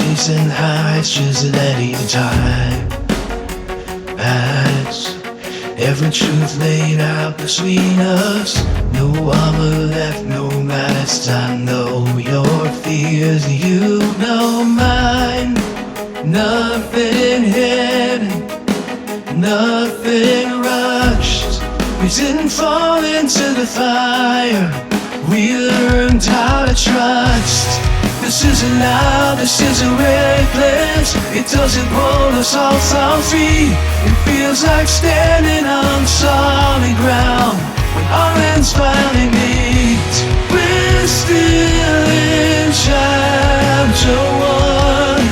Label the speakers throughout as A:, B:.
A: chasing highs just at any time. As every truth laid out between us, no armor left, no malice. I know your fears, you know mine. Nothing hidden, nothing rushed. We didn't fall into the fire, we learned how to trust. This isn't loud, this isn't reckless. It doesn't hold us all so free. It feels like standing on solid ground when our hands finally meet. We're still in chapter one,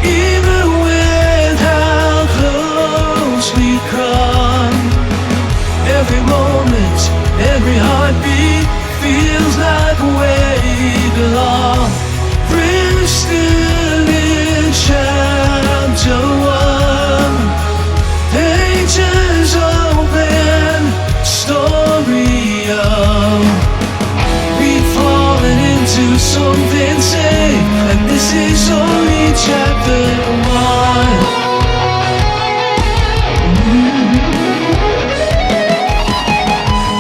A: even with how close we come. Every moment, every heartbeat feels like where we belong. We're still in chapter one. Pages open, story of we've fallen into something safe, and this is only chapter one.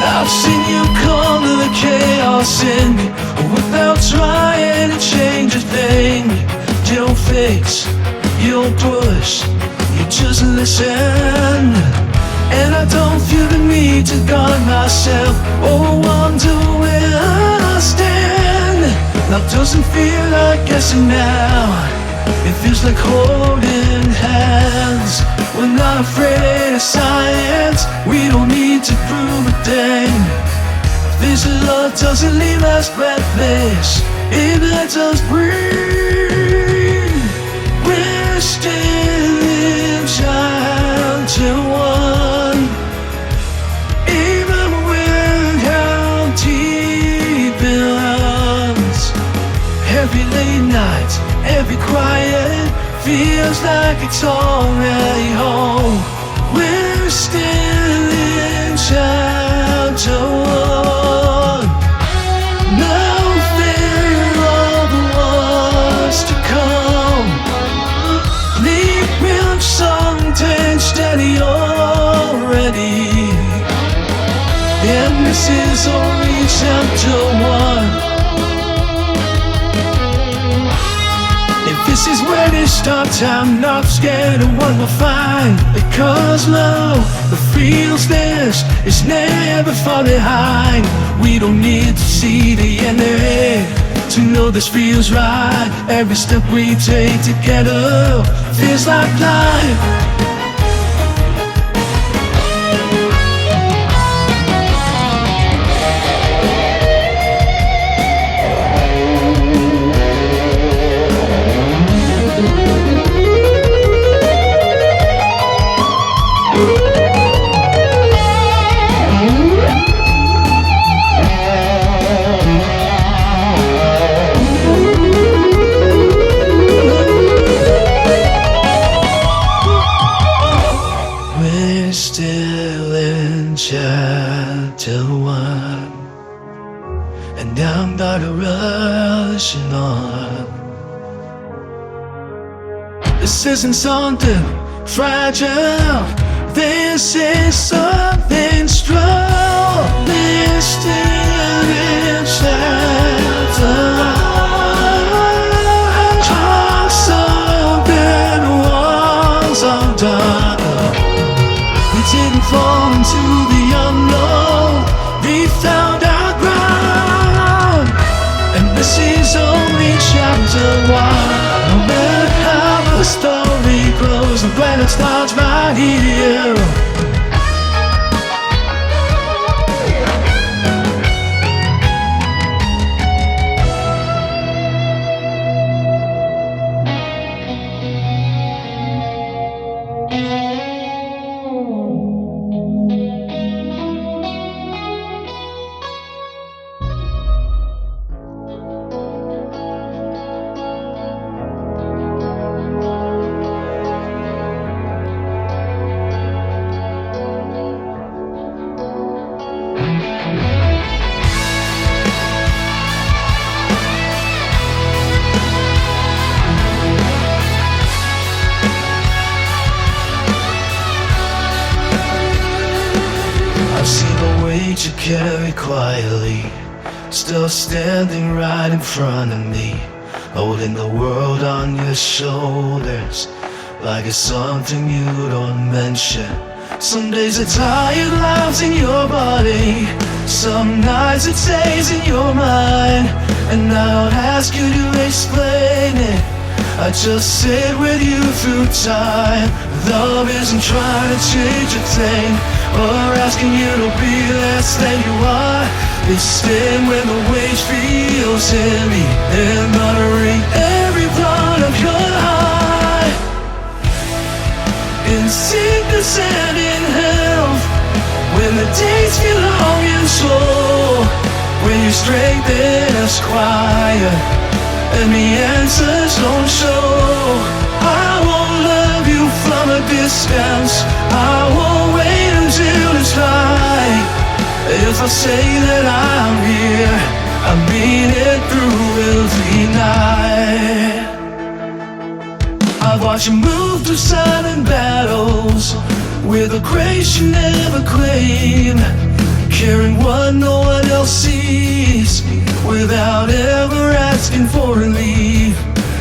A: I've seen you come to the chaos in me without trying to change a thing. You don't fix, you don't push, you just listen. And I don't feel the need to guard myself or wonder where I stand. Love doesn't feel like guessing now, it feels like holding hands. We're not afraid of science, we don't need to prove a thing. This love doesn't leave us breathless, it lets us breathe. We're still in chapter one, even with how deep it runs. Every late night, every quiet feels like it's already home. We're still in chapter one. No fear of what's to come. Leave me something steady already. And this is only chapter one. This is where it starts, I'm not scared of what we'll find. Because love feels this, it's never far behind. We don't need to see the end ahead to know this feels right. Every step we take together feels like life. Still in chapter one, and I'm not rushing on. This isn't something fragile, this is something strong. We're still in chapter one. Something was undone. We didn't fall into the unknown, we found our ground. And this is only chapter one. No matter how the story grows, the planet starts right here. weight you carry quietly, still standing right in front of me, holding the world on your shoulders like it's something you don't mention. Some days are tired lives in your body, some nights it stays in your mind, and I don't ask you to explain it, I just sit with you through time. Love isn't trying to change a thing, or asking you to be less than you are. It's staying when the weight feels heavy, and honoring every part of your heart. In sickness and in health, when the days feel long and slow, when your strength is quiet and the answers don't show, I won't love you from a distance, I won't wait until it's right. If I say that I'm here, I mean it through every night. I've watched you move through silent battles with a grace you never claimed, carrying what no one else sees without ever asking for relief.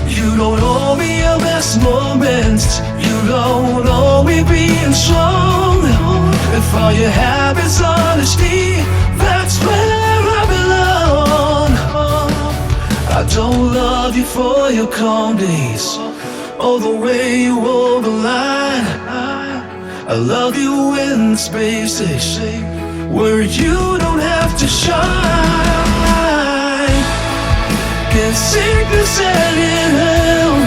A: You don't owe me your best moments, you don't owe me being strong. If all you have is honesty, that's where I belong. I don't love you for your calm days, or the way you hold the line. I love you in spaces where you don't have to shine. In sickness and in health,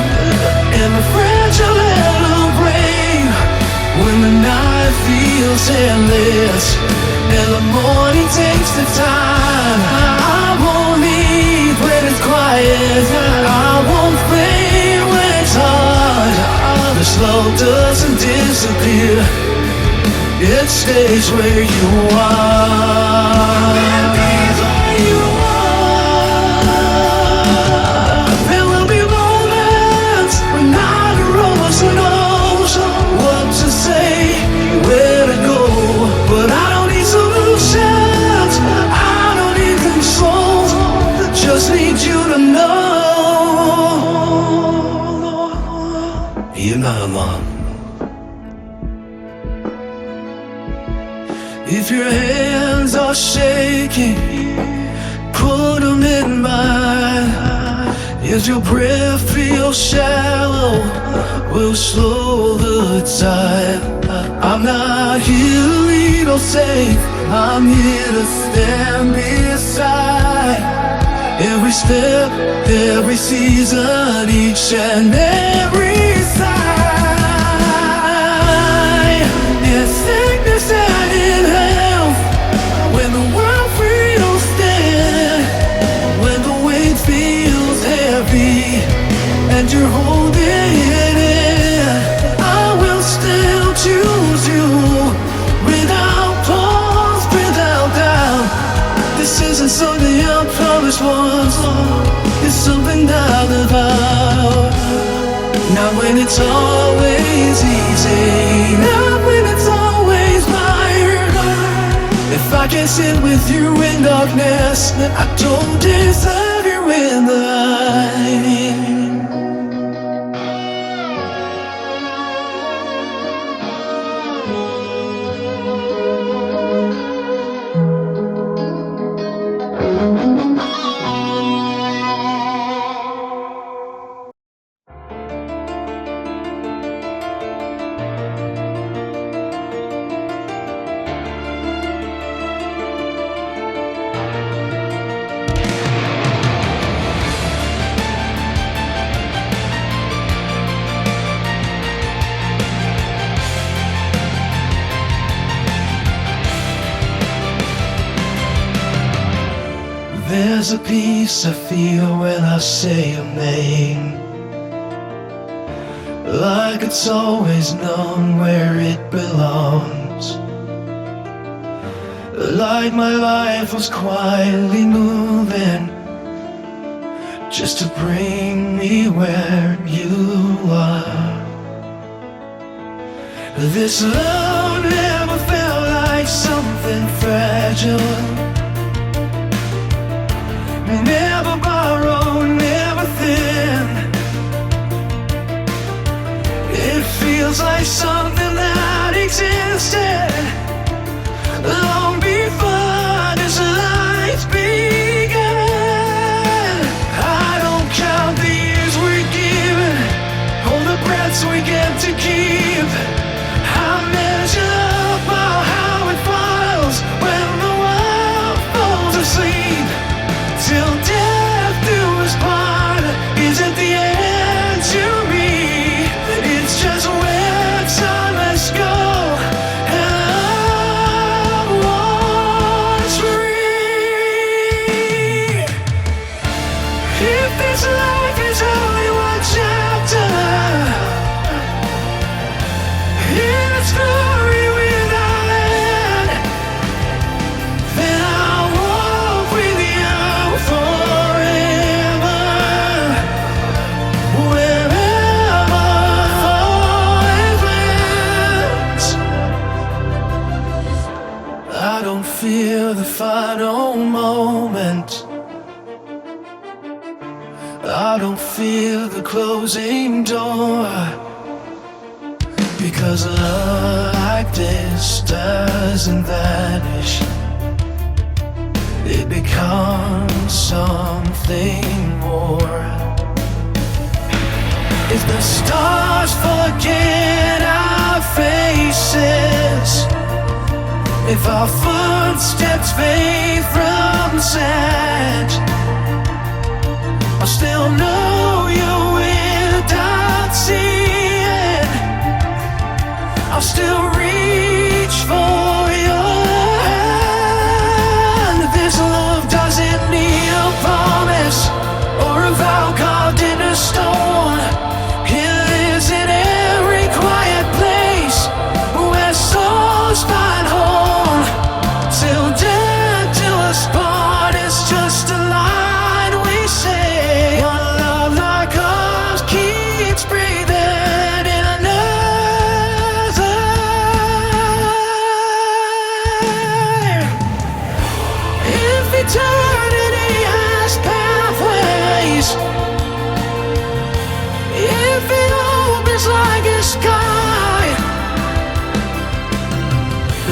A: in the fragile little brain, when the night feels endless and the morning takes the time, I won't leave when it's quiet, I won't fade when it's hard. The slow doesn't disappear, it stays where you are. There will be moments when neither of us knows what to say, where to go, but I don't need solutions, I don't need control, just need you to know you're not alone. If your hands are shaking, put them in mine. If your breath feels shallow, we'll slow the tide. I'm not here to lead or save, I'm here to stand beside. Every step, every season, each and every sign. In sickness and in health, when the world feels dead, when the weight feels heavy and you're holding it in, I will still choose you without pause, without doubt. This isn't something I promised once, it's something I live out. Not when it's always easy, not when it's always right. If I can't sit with you in darkness, I don't deserve you in the light. There's a peace I feel when I say your name, like it's always known where it belongs, like my life was quietly moving just to bring me where you are. This love never felt like something fresh, fragile. Never borrow, never thin. It feels like something that existed long before this life began. I don't count the years we're given, all the breaths we get to keep. I measure up how it falls when the world falls asleep. Till death do us part isn't the end to me. It's just where time must go, and love was free. If this life is only one chapter in its glory without end, then I'll walk with you forever, wherever it lands. I don't fear the final moment. I don't fear the closing door, because love like this doesn't vanish. It becomes something more. If the stars forget our faces, if our footsteps fade from sight, I'll still know you without seeing. I'll still reach for your hand. This love doesn't need a promise or a vow carved in a stone. It lives in every quiet place where souls find home. Till death do us part is just a line we say. One love like ours keeps breathing in another. If eternity has pathways, if it opens like a sky,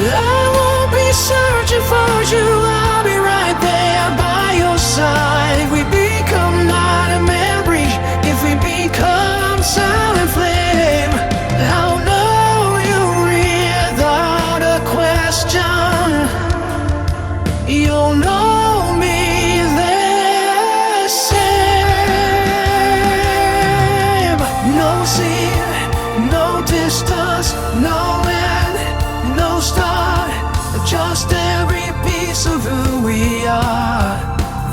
A: I won't be searching for you. I'll be right there by your side. We become not a memory if we become silent flame. I'll know you without a question. You'll know me the same. No sea, no distance, no end, no start, just every piece of who we are.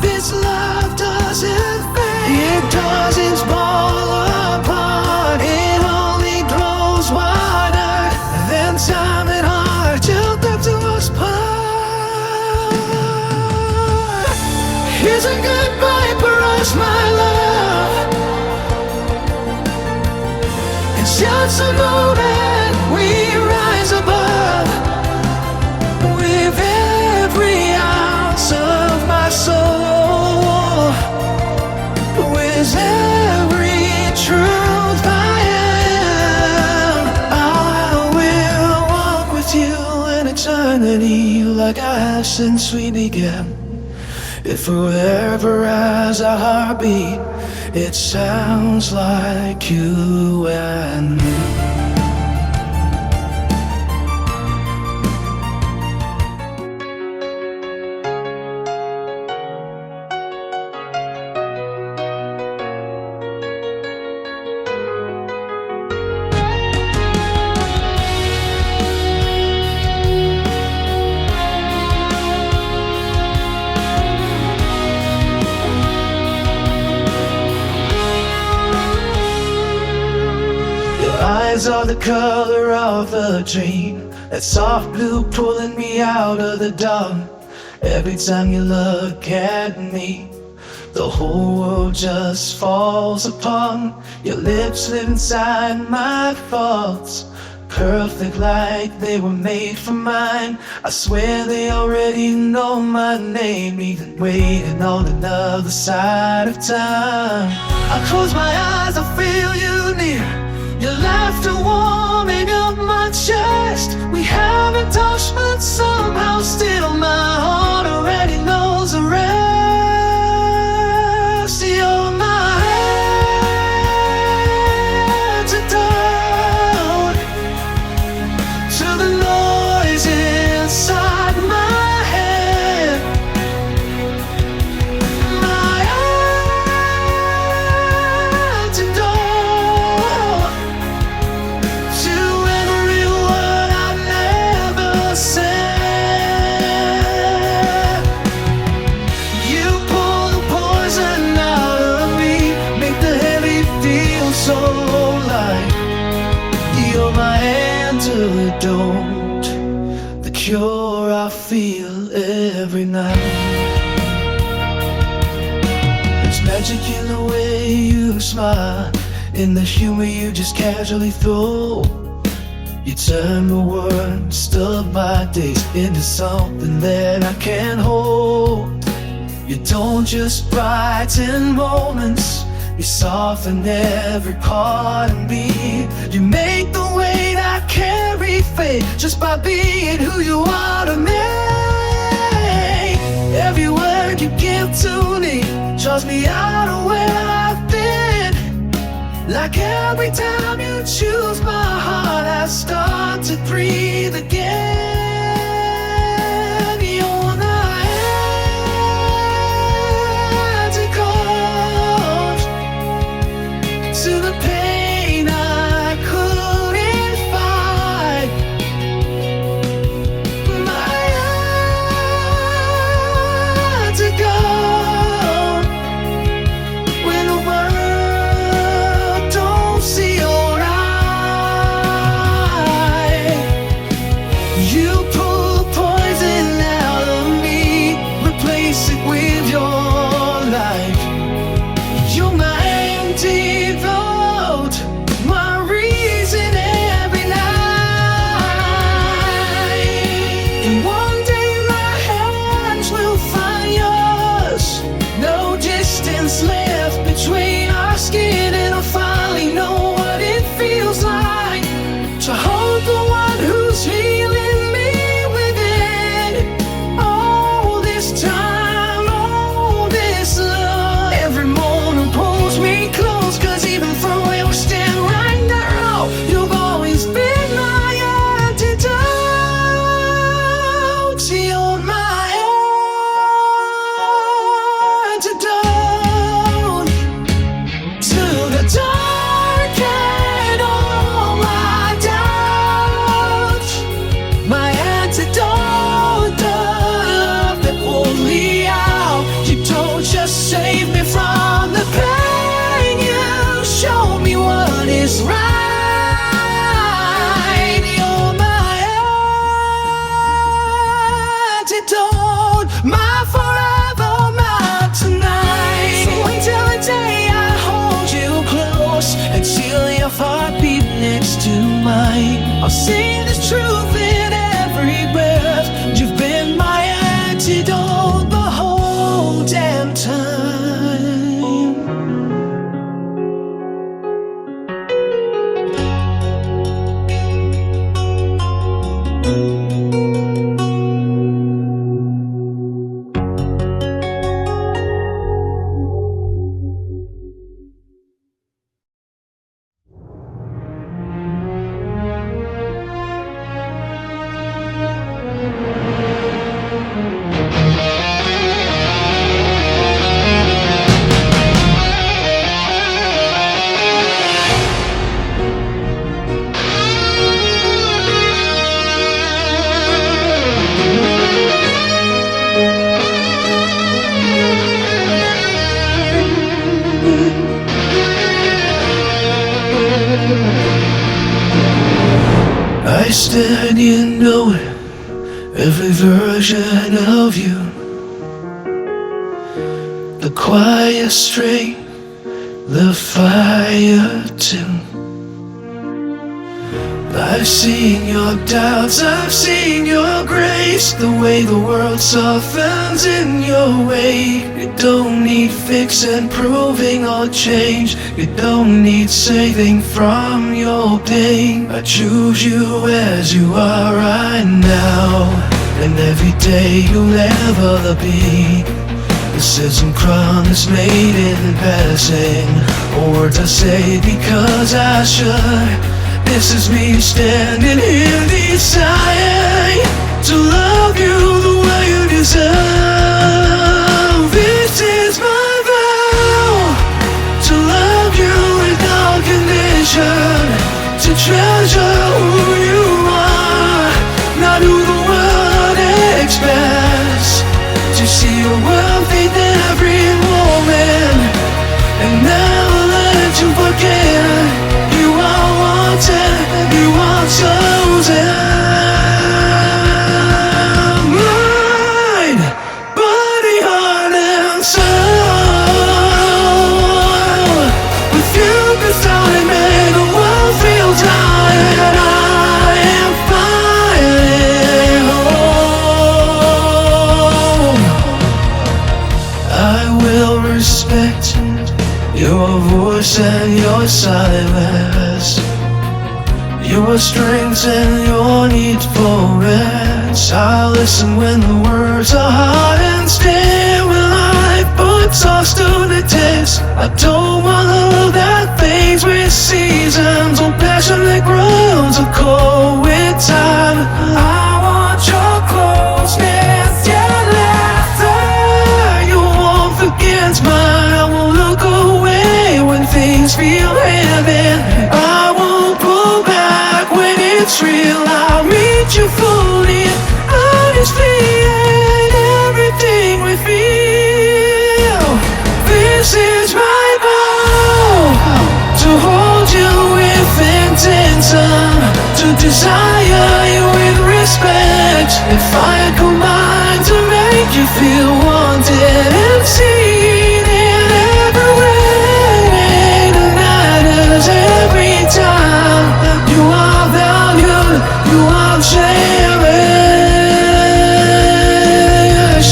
A: This love doesn't fade, it doesn't fall apart. It only grows wider than time and heart, till death do us part. Here's a goodbye for us, my love. It's just a moment we rise above. With every ounce of my soul, with every truth I am, I will walk with you in eternity like I have since we began. If forever as a heartbeat, it sounds like you and me. Eyes are the color of a dream, that soft blue pulling me out of the dark. Every time you look at me, the whole world just falls apart. Your lips live inside my thoughts, perfect like they were made for mine. I swear they already know my name, even waiting on another side of time. I close my eyes, I feel you near, your laughter warming up my chest. We haven't touched, but somehow still my heart already knows the rest. You're my antidote to the noise inside my head. My antidote to every word I've never said. You pull the poison out of me, make the heavy feel so light. You're my antidote, the cure I feel every night. There's magic in the way you smile, in the humor you just casually throw. You turn the worst of my days into something that I can't hold. You don't just brighten moments, you soften every part of me. You make the weight I carry fade just by being who you are to me. Every word you give to me draws me out of where I've been. Like every time you choose my heart, I start to breathe again. You're the antidote to the pain I couldn't fight. My antidote when the world don't see your eye. You pull poison out of me, replace it with your life. You're my antidote, my reason every night. And one day my hands will find yours, no distance left between our skin, and I'll finally know what it feels like to hold the one who's healing me within. All this time, all this love, every moment pulls me close, 'cause even from where we stand right now, you've always been my antidote. You're my antidote to the dark and all my doubts. My antidote, the love that pulls me out. You don't just save me from the pain, you show me what is right. You're my antidote, my forever, my tonight. So until the day I hold you close and feel your heartbeat next to mine, I'll see this truth in every breath. You've been my antidote the whole damn time. I stand, you know it, every version of you. The quiet strength, the fire too. I've seen your doubts, I've seen your grace, the way the world softens in your wake. You don't need fixing, proving, or change. You don't need saving from your pain. I choose you as you are right now, and every day you'll ever be. This isn't promise made in passing, or words I say because I should. This is me standing here deciding to love you the way you deserve. This is my vow, to love you without condition, to treasure who you are, not who the world expects, to see your worth in every moment, and never let you forget. You are wanted, you are chosen. Mind, body, heart, and soul. With you beside me, make the world feel tired. I am finally home. I will respect your voice and your silence, your strength and your need for rest. I'll listen when the words are hard and stay when life puts us to the test. I don't want love that fades with seasons, or passion that grows or cold with time. I want your closeness, your laughter, your warmth against mine. I won't look away when things feel heavy. I won't pull back when it's real. I'll meet you fully, honestly, in everything we feel. This is my vow, to hold you with intention, to desire you with respect. If I had combined to make you feel wanted and seen in every way that matters every time. You are valued, you are cherished.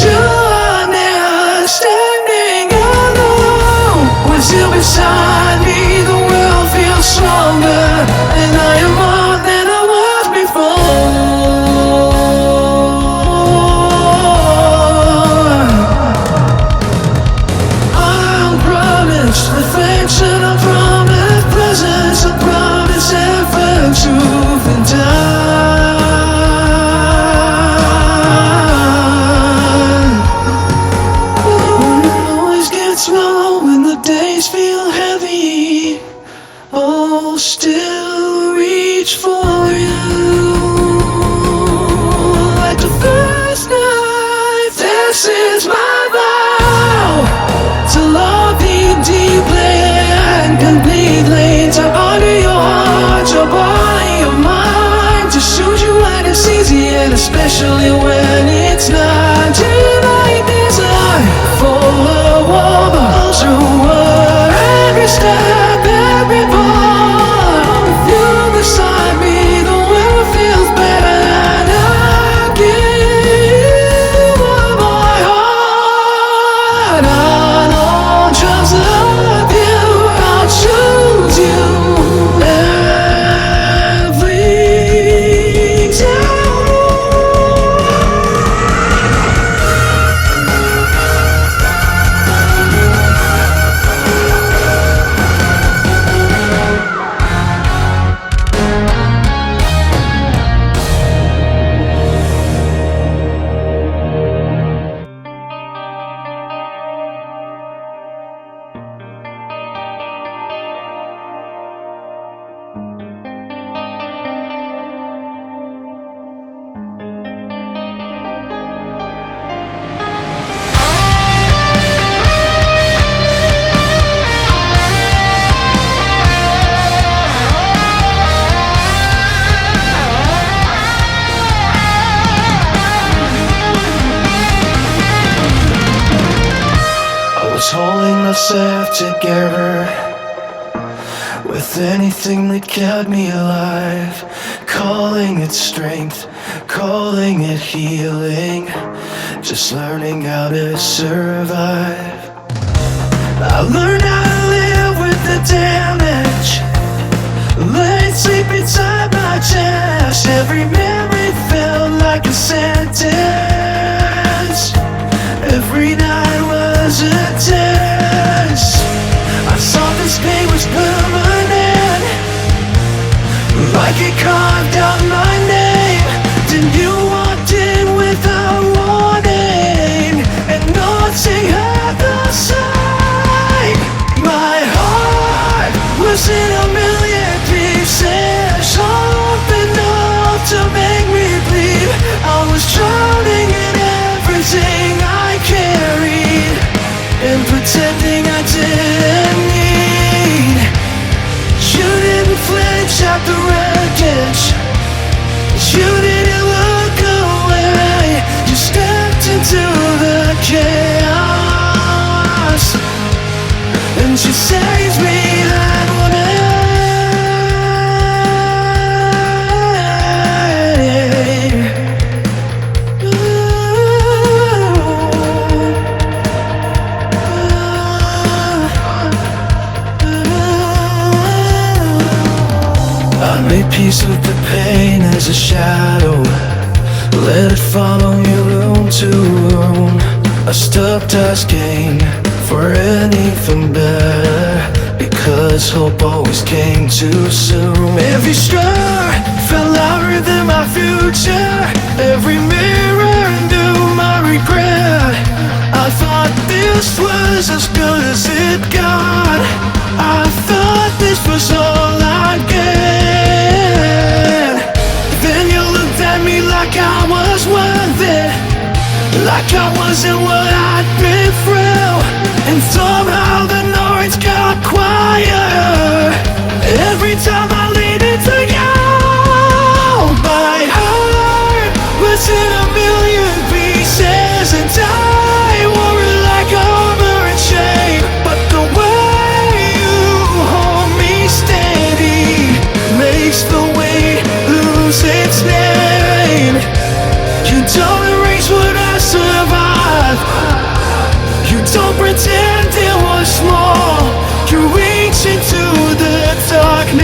A: You are never standing alone. With you beside me, the world feels stronger, and I am more than I was before. I'll promise affection, I promise presence, I promise effort, truth and time. When the noise gets low, when the days feel heavy, I'll still reach for you. Like the first night, this is my vow, to love you deeply and completely, to honor your heart, your body, your mind, to shoot you when it's easy and especially when it's not. Tonight is a full of war, through every step, every part. With you beside me, the world feels better, and I give you my heart. I don't just love you, I'll choose you every time. was holding myself together with with anything that kept me alive, calling it strength, calling it healing, just learning how to survive. I learned how to live with the damage, laid sleep inside my chest. Every memory felt like a sentence, every night was a test. I saw this pain was permanent, like it carved out my name. Then you walked in without warning, and nothing had the same. My heart was in a million pieces, open enough to make me bleed. I was drowning in everything I carried, and pretending I didn't need. You didn't flinch at the wreckage, you didn't look away. You stepped into the chaos, and you saved me that way. I made peace with the pain as a shadow, let it follow you room to room. I stopped asking for anything better, because hope always came too soon. Every star felt louder than my future, every mirror knew my regret. I thought this was as good as it got, I thought this was all I'd get. Then you looked at me like I was worth it, like I wasn't what I'd been through. And somehow the noise got quieter every time I leaned into you. My heart was in a million pieces, and I wore it like armor and shame. But the way you hold me steady makes the weight lose its name. You don't erase what I survived, you don't pretend it was small. You reach into the darkness,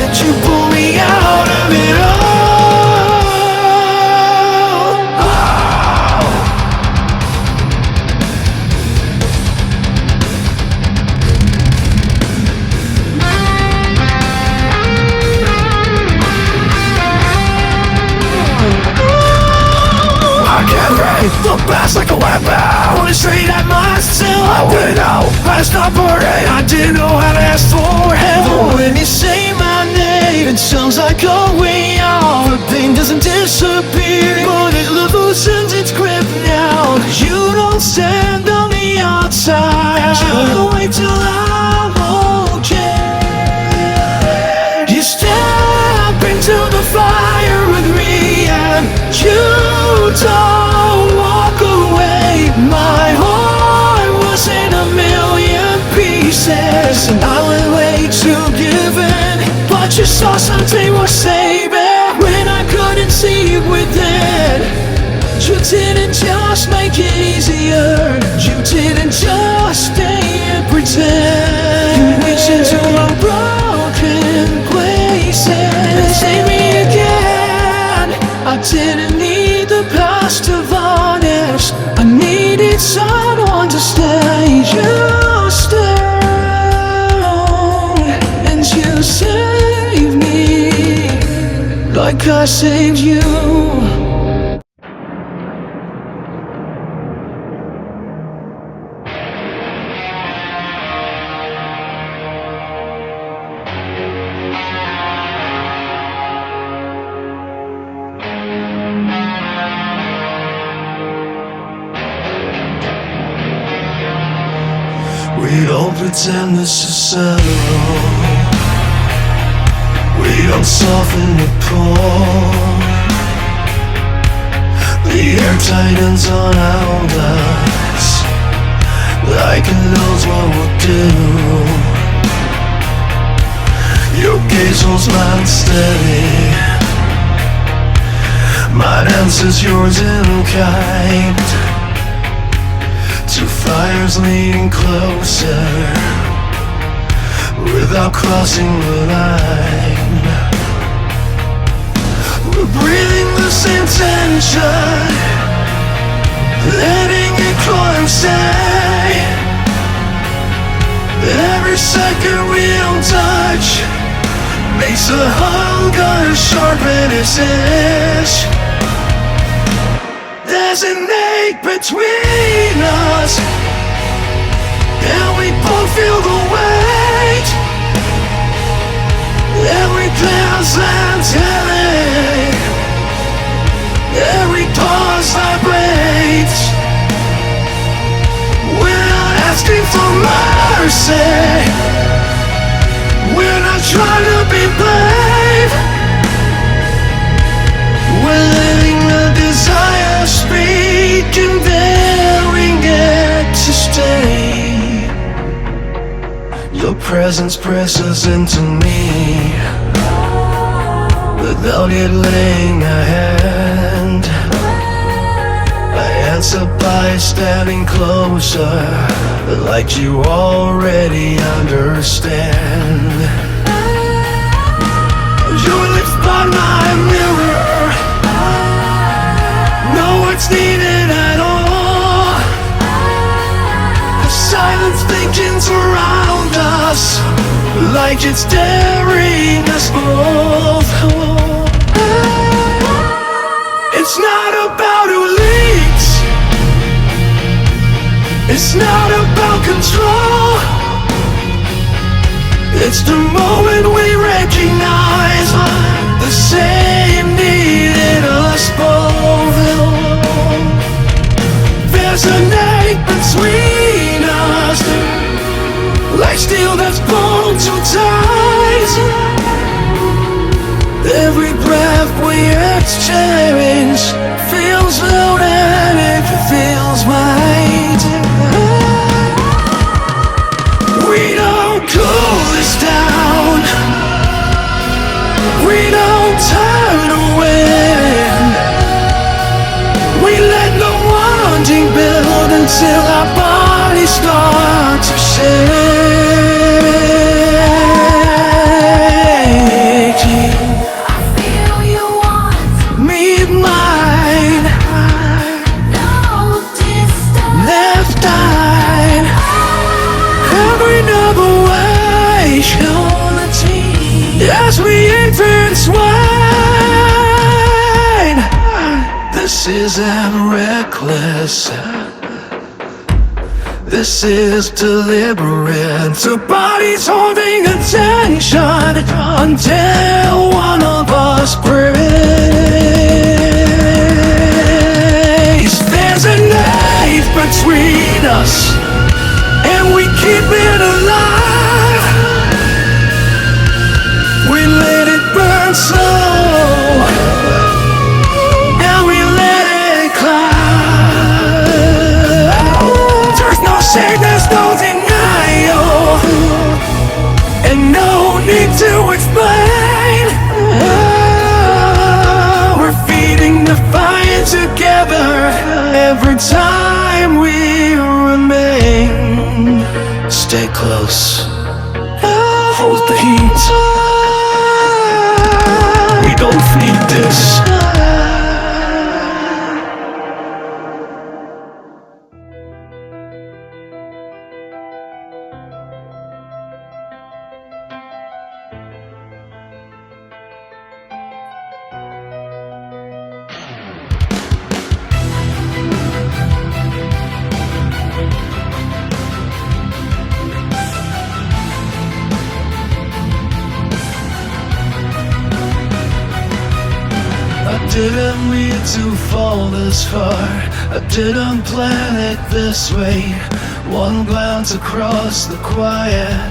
A: and you pull me out of it all. I can't breathe, the past like a weapon, pointed straight at myself. I wouldn't know how to stop hurting, I didn't know how to ask for help. But when you say my name, it sounds like a way out. The pain doesn't disappear, but it loosens its grip now. You don't stand on the outside, you wait till I'm okay. You step into the fire with me, and you don't walk away. My heart was in a million pieces, and I was way too given. But you saw something worth saving when I couldn't see within. You didn't just make it easier, you didn't just stay and pretend. You reached into my broken places and saved me again. I didn't need the past to vanish, I needed someone to stay. You stayed, and you saved me like I saved you. We don't pretend this is settled, we don't soften the core. The air tightens on our glass, like it knows what we'll do. gaze holds mine steady. Mine answers yours in kind. Two fires leaning closer without crossing the line. We're breathing the same tension, letting it claw and stay. Every second we don't touch makes the hunger sharpen its edge. There's an ache between us, and we both feel the weight. Every glance angelic, every pause vibrates. We're not asking for mercy, we're not trying to be brave. We're letting the desire speak and daring it to stay. Your presence presses into me without it laying a hand. I answer by standing closer, like you already understand. Your lips by my mirror, no words needed at all. The silence begins around us, like it's daring us both. It's not about who leads, it's not about control. It's the moment we recognize the same need in us both. There's an ache between us, like steel that's bound to ties. Every breath we exchange feels loaded, it feels right. We don't cool this down, we don't turn away. We let the wanting build until our bodies start to shake.
B: I feel you want
A: Me mine,
B: no distance.
A: left eye, every number way,
B: Unity.
A: as we intertwine. This isn't reckless, this is deliberate. Two bodies holding attention until one of us breaks. There's a knife between us, and we keep it alive. We let it burn slow, and we let it climb. There's no shame, there's no denial, and no need to explain. We're feeding the fire together every time we remain. Stay close, hold the heat. We don't need this. I didn't mean to fall this far, I didn't plan it this way. One glance across the quiet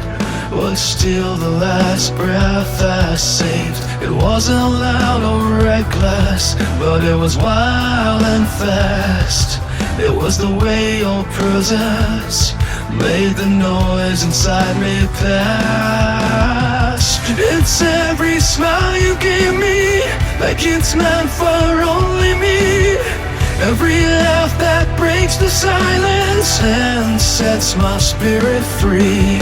A: would steal the last breath I saved. It wasn't loud or reckless, but it was wild and fast. It was the way your presence made the noise inside me pass. In it's every smile you gave me, like it's meant for only me. Every laugh that breaks the silence and sets my spirit free.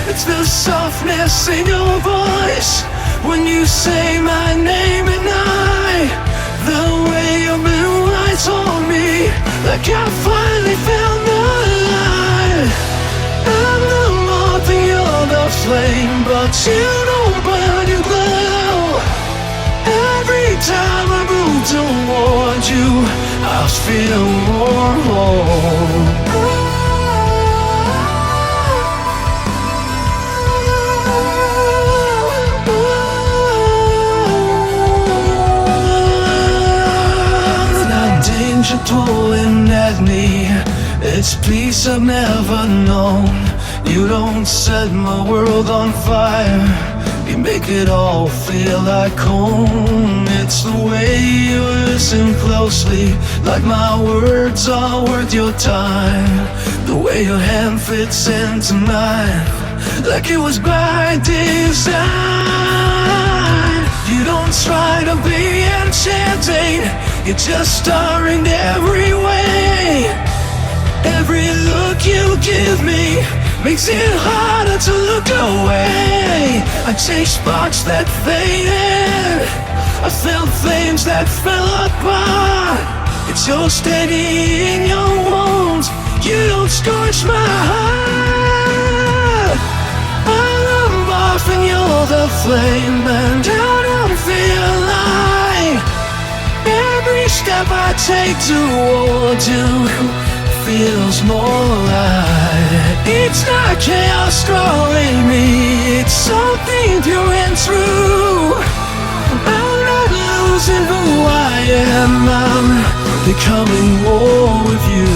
A: It's the softness in your voice when you say my name at night. The way your blue eyes hold me, like I finally found the light. I'm the moth and you're the flame, but you don't burn, you glow. Every time I move toward you, I feel more whole. Not danger pulling at me, it's peace I've never known. You don't set my world on fire, you make it all feel like home. It's the way you listen closely, like my words are worth your time. The way your hand fits into mine, like it was by design. You don't try to be enchanting, you just are in every way. Every look you give me makes it harder to look away. I chase sparks that faded, I felt flames that fell apart. It's your steadying your wounds, you don't scorch my heart. I'm off and you're the flame, and I don't feel like every step I take towards you feels more right. It's not chaos strolling me, it's something through and through. I'm not losing who I am, I'm becoming more with you.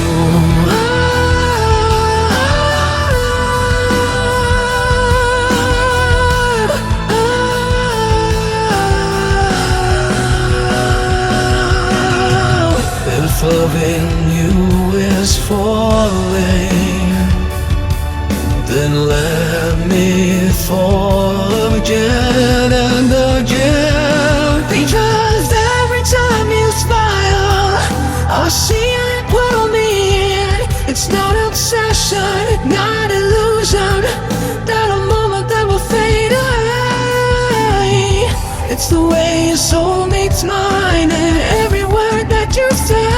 A: If loving you is falling, then let me fall again and again. Because every time you smile, I see it pull me in. It's not obsession, not illusion, not a moment that will fade away. It's the way your soul meets mine, and every word that you say.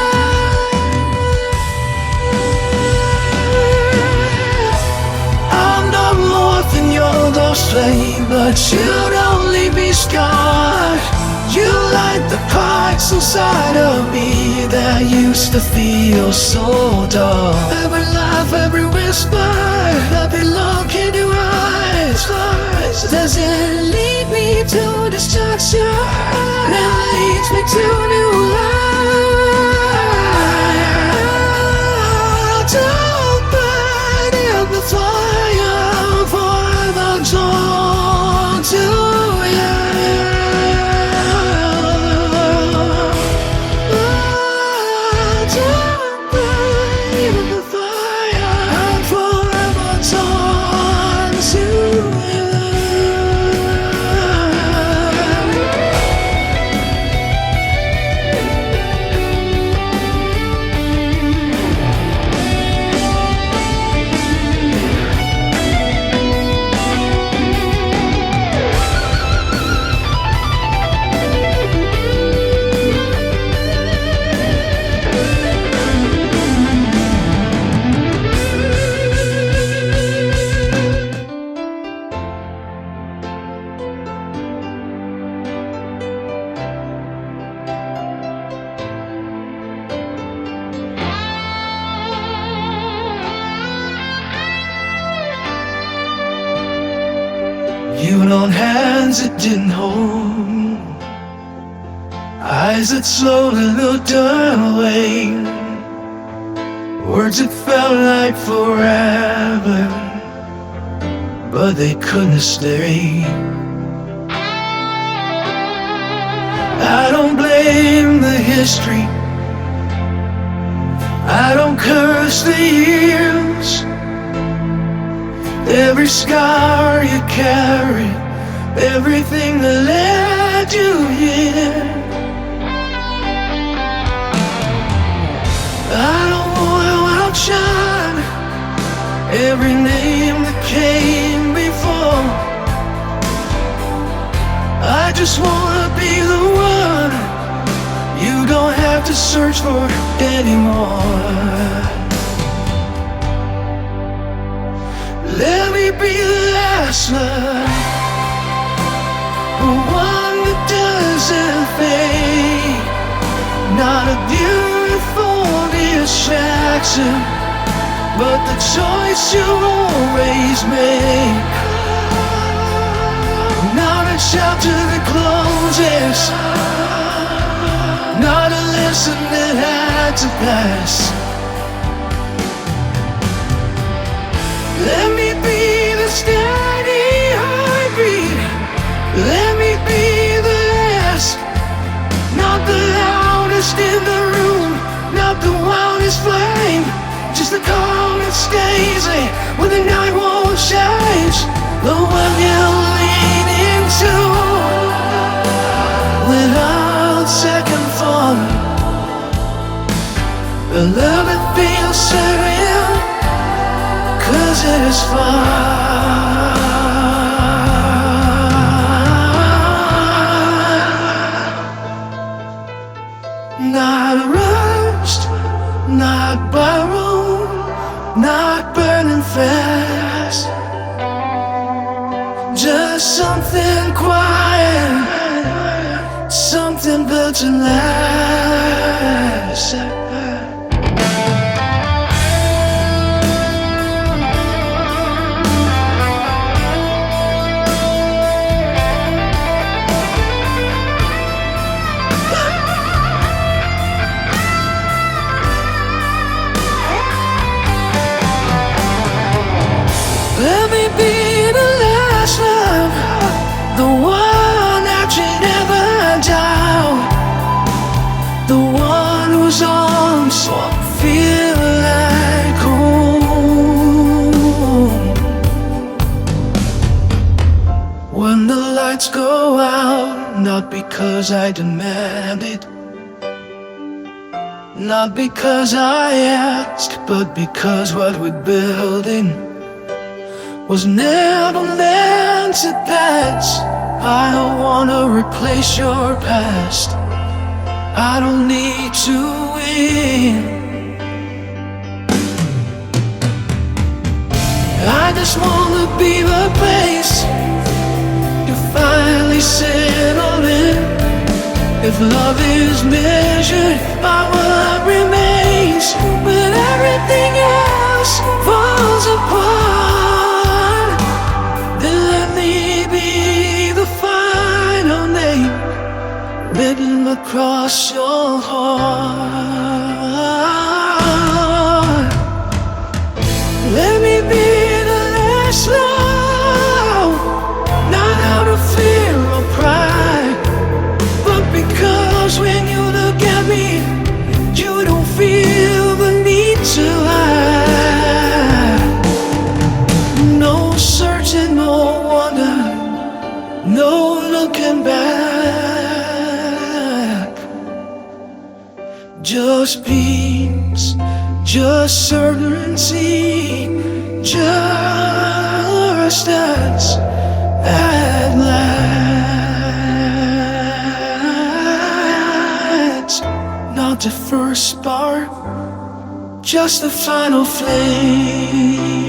A: But you don't leave me scarred. You light the parts inside of me that used to feel so dull. Every laugh, every whisper that belong in your eyes doesn't lead me to destruction, it leads me to new life. Don't burn in the fire, forever drawn to you. Don't burn in the fire, I'm forever drawn to you. Even on hands that didn't hold, eyes that slowly looked away, words that felt like forever, but they couldn't stay. I don't blame the history, I don't curse the years. Every scar you carry everything that led you here. I don't wanna outshine every name that came before. I just wanna be the one you don't have to search for anymore. Let me be the last love, the one that doesn't fade. Not a beautiful distraction, but the choice you always make. Not a chapter that closes, not a lesson that had to pass. Let me be the steady heartbeat. Let me be the last, not the loudest in the room, not the wildest flame, just the calm that stays there when the night won't change. The one you lean into without second thought. The love that feels certain, 'cause it is fun. Not rushed, not borrowed, not burning fast. Just something quiet, something built to last. Let me be the last love, the one that you never doubt, the one whose arms feel like home. When the lights go out, not because I demand it, not because I asked, but because what we're building was never meant to pass. I don't wanna replace your past, I don't need to win. I just wanna be the place you finally settle in. If love is measured by what remains, when everything else falls apart, then let me be the final name written across your heart. Let me be the last love, not out of fear or pride, but because when you look at me, you don't feel the need to hide. No searching, no wonder, no looking back. Just peace, just certainty, just us at last. Not the first spark, just the final flame.